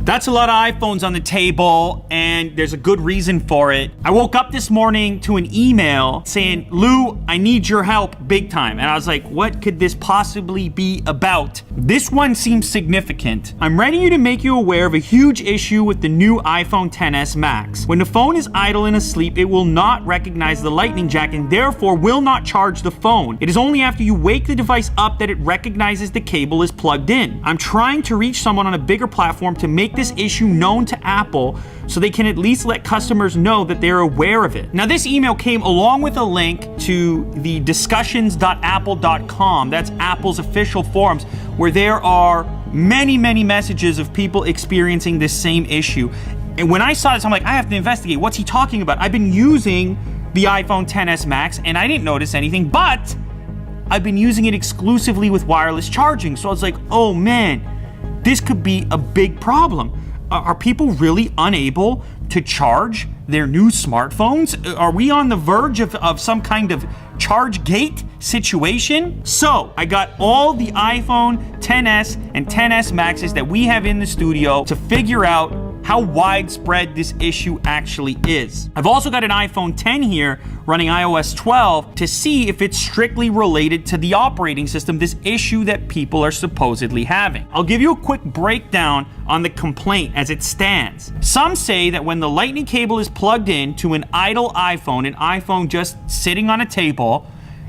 That's a lot of iPhones on the table, and there's a good reason for it. I woke up this morning to an email saying, Lou, I need your help big time. And I was like, what could this possibly be about? This one seems significant. I'm writing you to make you aware of a huge issue with the new iPhone XS Max. When the phone is idle and asleep, it will not recognize the lightning jack and therefore will not charge the phone. It is only after you wake the device up that it recognizes the cable is plugged in. I'm trying to reach someone on a bigger platform to make this issue known to Apple so they can at least let customers know that they're aware of it. Now, this email came along with a link to the discussions.apple.com. That's Apple's official forums, where there are many messages of people experiencing this same issue. And when I saw this, I'm like, I have to investigate. What's he talking about? I've been using the iPhone XS Max and I didn't notice anything, but I've been using it exclusively with wireless charging. So I was like, oh man, this could be a big problem. Are people really unable to charge their new smartphones? Are we on the verge of some kind of charge gate situation? So I got all the iPhone XS and XS Maxes that we have in the studio to figure out how widespread this issue actually is. I've also got an iPhone X here running iOS 12 to see if it's strictly related to the operating system, this issue that people are supposedly having. I'll give you a quick breakdown on the complaint as it stands. Some say that when the lightning cable is plugged in to an idle iPhone, an iPhone just sitting on a table,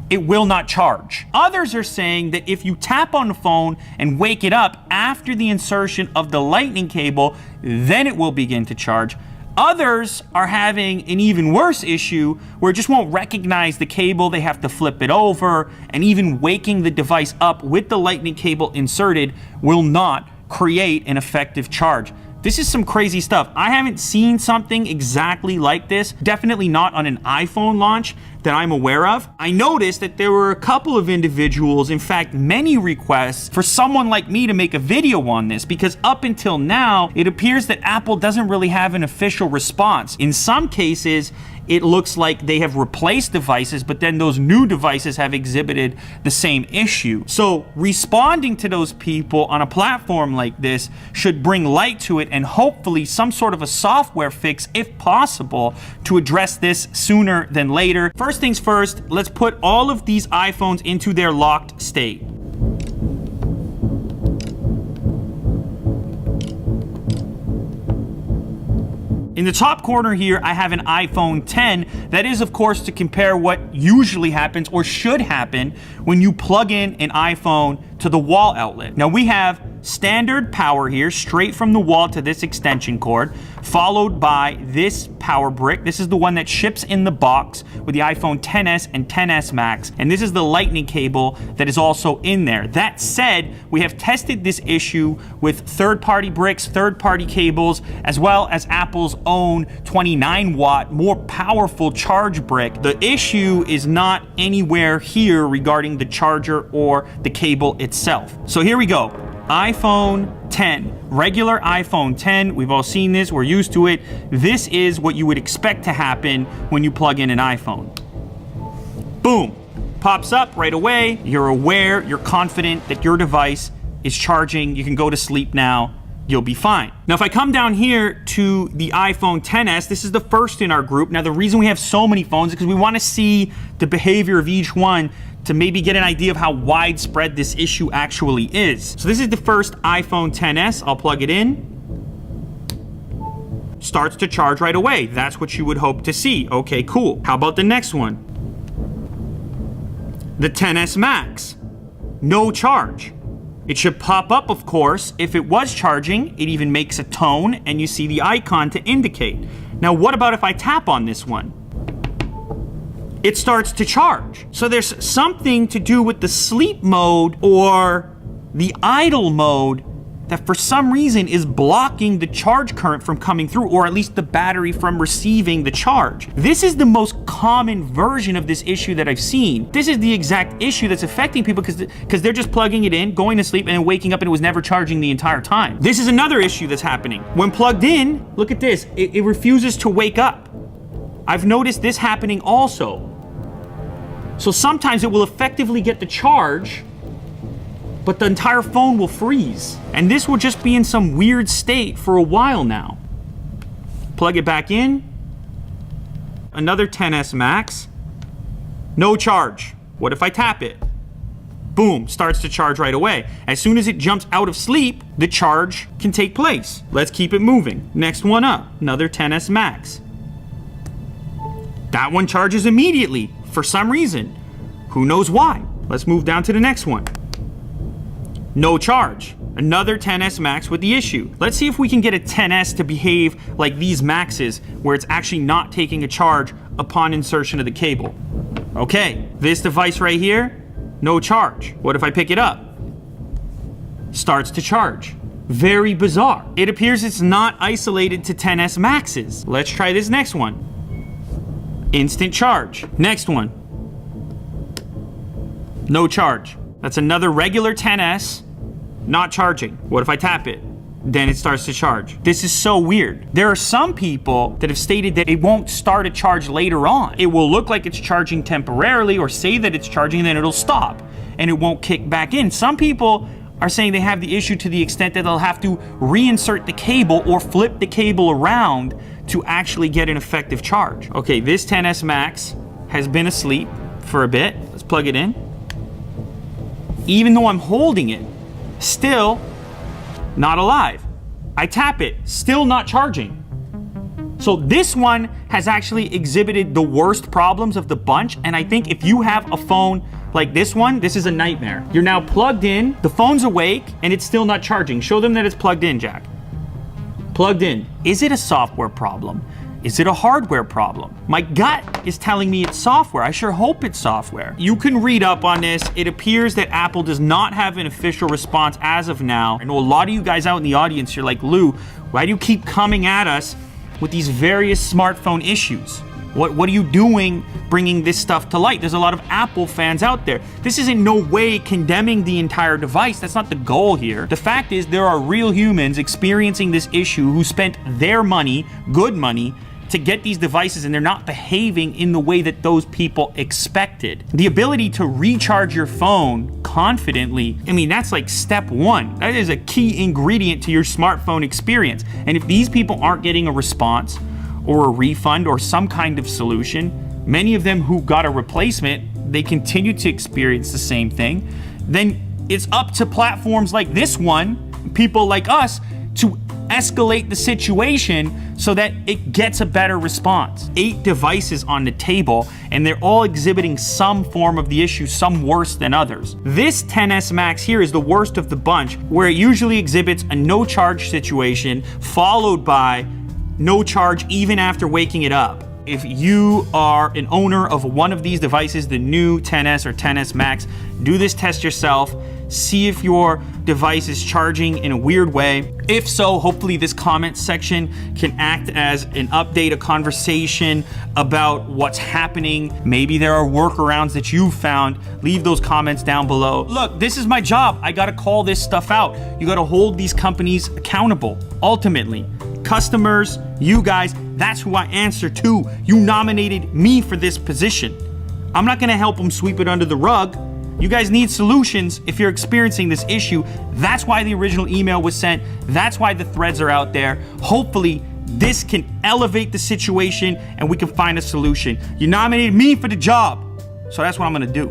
it will not charge. Others are saying that if you tap on the phone and wake it up after the insertion of the lightning cable, then it will begin to charge. Others are having an even worse issue where it just won't recognize the cable. They have to flip it over, and even waking the device up with the lightning cable inserted will not create an effective charge. This is some crazy stuff. I haven't seen something exactly like this, definitely not on an iPhone launch that I'm aware of. I noticed that there were a couple of individuals, in fact, many requests for someone like me to make a video on this, because up until now, it appears that Apple doesn't really have an official response. In some cases, it looks like they have replaced devices, but then those new devices have exhibited the same issue. So responding to those people on a platform like this should bring light to it and hopefully some sort of a software fix, if possible, to address this sooner than later. First things first, let's put all of these iPhones into their locked state. In the top corner here, I have an iPhone X. That is, of course, to compare what usually happens or should happen when you plug in an iPhone to the wall outlet. Now we have standard power here, straight from the wall to this extension cord, followed by this power brick. This is the one that ships in the box with the iPhone XS and XS Max, and this is the lightning cable that is also in there. That said, we have tested this issue with third-party bricks, third-party cables, as well as Apple's own 29-watt, more powerful charge brick. The issue is not anywhere here regarding the charger or the cable itself. So here we go. iPhone X, regular iPhone X. We've all seen this, we're used to it. This is what you would expect to happen when you plug in an iPhone. Boom, pops up right away. You're aware, you're confident that your device is charging. You can go to sleep now. You'll be fine. Now, if I come down here to the iPhone XS, this is the first in our group. Now, the reason we have so many phones is because we want to see the behavior of each one to maybe get an idea of how widespread this issue actually is. So this is the first iPhone XS. I'll plug it in. Starts to charge right away. That's what you would hope to see. Okay, cool. How about the next one? The XS Max. No charge. It should pop up, of course, if it was charging. It even makes a tone, and you see the icon to indicate. Now, what about if I tap on this one? It starts to charge. So there's something to do with the sleep mode or the idle mode that for some reason is blocking the charge current from coming through, or at least the battery from receiving the charge. This is the most common version of this issue that I've seen. This is the exact issue that's affecting people because they're just plugging it in, going to sleep, and then waking up and it was never charging the entire time. This is another issue that's happening. When plugged in, look at this, it refuses to wake up. I've noticed this happening also. So sometimes it will effectively get the charge, but the entire phone will freeze. And this will just be in some weird state for a while now. Plug it back in. Another XS Max. No charge. What if I tap it? Boom, starts to charge right away. As soon as it jumps out of sleep, the charge can take place. Let's keep it moving. Next one up, another XS Max. That one charges immediately for some reason. Who knows why? Let's move down to the next one. No charge. Another XS Max with the issue. Let's see if we can get a XS to behave like these Maxes, where it's actually not taking a charge upon insertion of the cable. Okay, this device right here, no charge. What if I pick it up? Starts to charge. Very bizarre. It appears it's not isolated to XS Maxes. Let's try this next one. Instant charge. Next one. No charge. That's another regular XS, not charging. What if I tap it? Then it starts to charge. This is so weird. There are some people that have stated that it won't start a charge later on. It will look like it's charging temporarily or say that it's charging, and then it'll stop and it won't kick back in. Some people are saying they have the issue to the extent that they'll have to reinsert the cable or flip the cable around to actually get an effective charge. Okay, this XS Max has been asleep for a bit. Let's plug it in. Even though I'm holding it, still not alive. I tap it, still not charging. So this one has actually exhibited the worst problems of the bunch, and I think if you have a phone like this one, this is a nightmare. You're now plugged in, the phone's awake, and it's still not charging. Show them that it's plugged in, Jack. Plugged in. Is it a software problem? Is it a hardware problem? My gut is telling me it's software. I sure hope it's software. You can read up on this. It appears that Apple does not have an official response as of now. I know a lot of you guys out in the audience, you're like, Lou, why do you keep coming at us with these various smartphone issues? What are you doing bringing this stuff to light? There's a lot of Apple fans out there. This is in no way condemning the entire device. That's not the goal here. The fact is there are real humans experiencing this issue who spent their money, good money, to get these devices, and they're not behaving in the way that those people expected. The ability to recharge your phone confidently, I mean, that's like step one. That is a key ingredient to your smartphone experience. And if these people aren't getting a response or a refund or some kind of solution, many of them who got a replacement, they continue to experience the same thing, then it's up to platforms like this one, people like us, to escalate the situation so that it gets a better response. 8 devices on the table, and they're all exhibiting some form of the issue, some worse than others. This XS Max here is the worst of the bunch, where it usually exhibits a no charge situation followed by no charge even after waking it up. If you are an owner of one of these devices, the new XS or XS Max, do this test yourself. See if your device is charging in a weird way. If so, hopefully this comment section can act as an update, a conversation about what's happening. Maybe there are workarounds that you've found. Leave those comments down below. Look, this is my job. I gotta call this stuff out. You gotta hold these companies accountable. Ultimately, customers, you guys, that's who I answer to. You nominated me for this position. I'm not gonna help them sweep it under the rug. You guys need solutions if you're experiencing this issue. That's why the original email was sent. That's why the threads are out there. Hopefully, this can elevate the situation and we can find a solution. You nominated me for the job, so that's what I'm gonna do.